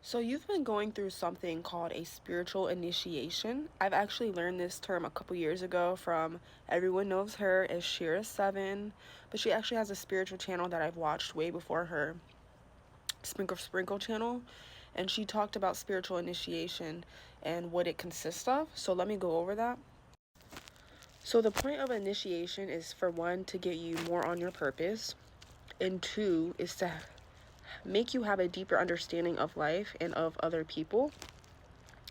So you've been going through something called a spiritual initiation. I've actually learned this term a couple years ago from everyone knows her as Shira Seven, but she actually has a spiritual channel that I've watched way before her, Sprinkle Sprinkle channel, and she talked about spiritual initiation and what it consists of. So let me go over that. So the point of initiation is for one to get you more on your purpose, and two is to make you have a deeper understanding of life and of other people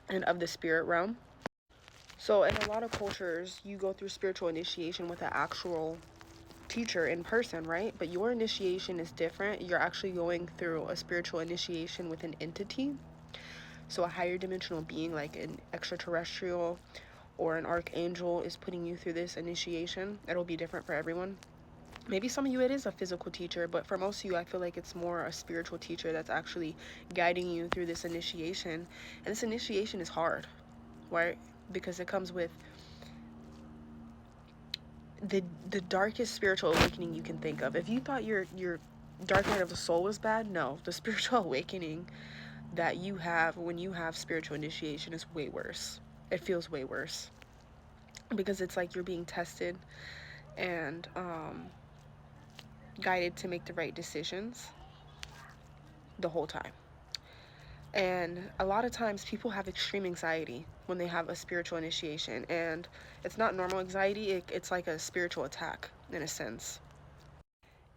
and of the spirit realm. So in a lot of cultures, you go through spiritual initiation with an actual teacher in person, right? But your initiation is different. You're actually going through a spiritual initiation with an entity. So a higher dimensional being like an extraterrestrial or an archangel is putting you through this initiation. It'll be different for everyone. Maybe some of you it is a physical teacher, but for most of you I feel like it's more a spiritual teacher that's actually guiding you through this initiation. And this initiation is hard, right? Because it comes with the darkest spiritual awakening you can think of. If you thought your dark night of the soul was bad, no, the spiritual awakening that you have when you have spiritual initiation is way worse. It feels way worse because it's like you're being tested and guided to make the right decisions the whole time. And a lot of times people have extreme anxiety when they have a spiritual initiation, and it's not normal anxiety, it's like a spiritual attack in a sense.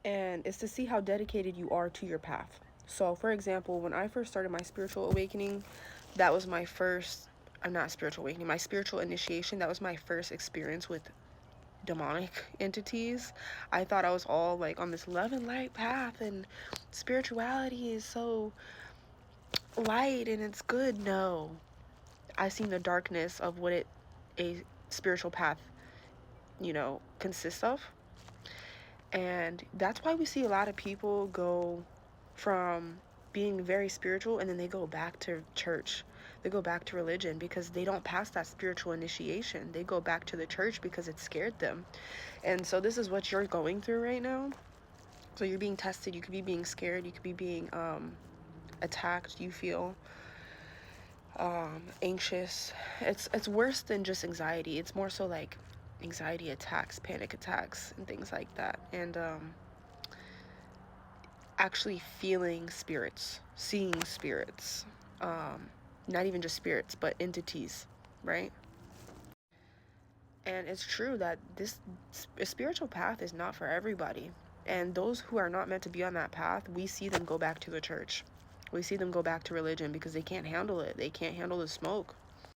And it's to see how dedicated you are to your path. So for example, when I first started my spiritual awakening, that was my first, I'm not spiritual awakening, my spiritual initiation, that was my first experience with demonic entities. I thought I was all like on this love and light path and spirituality is so light and it's good. No, I seen the darkness of what a spiritual path, consists of. And that's why we see a lot of people go from being very spiritual and then they go back to church. They go back to religion because they don't pass that spiritual initiation. They go back to the church because it scared them. And so this is what you're going through right now. So you're being tested. You could be being scared. You could be being attacked. You feel anxious. It's worse than just anxiety. It's more so like anxiety attacks, panic attacks, and things like that. And actually feeling spirits, seeing spirits, not even just spirits, but entities, right? And it's true that this spiritual path is not for everybody. And those who are not meant to be on that path, we see them go back to the church. We see them go back to religion because they can't handle it. They can't handle the smoke.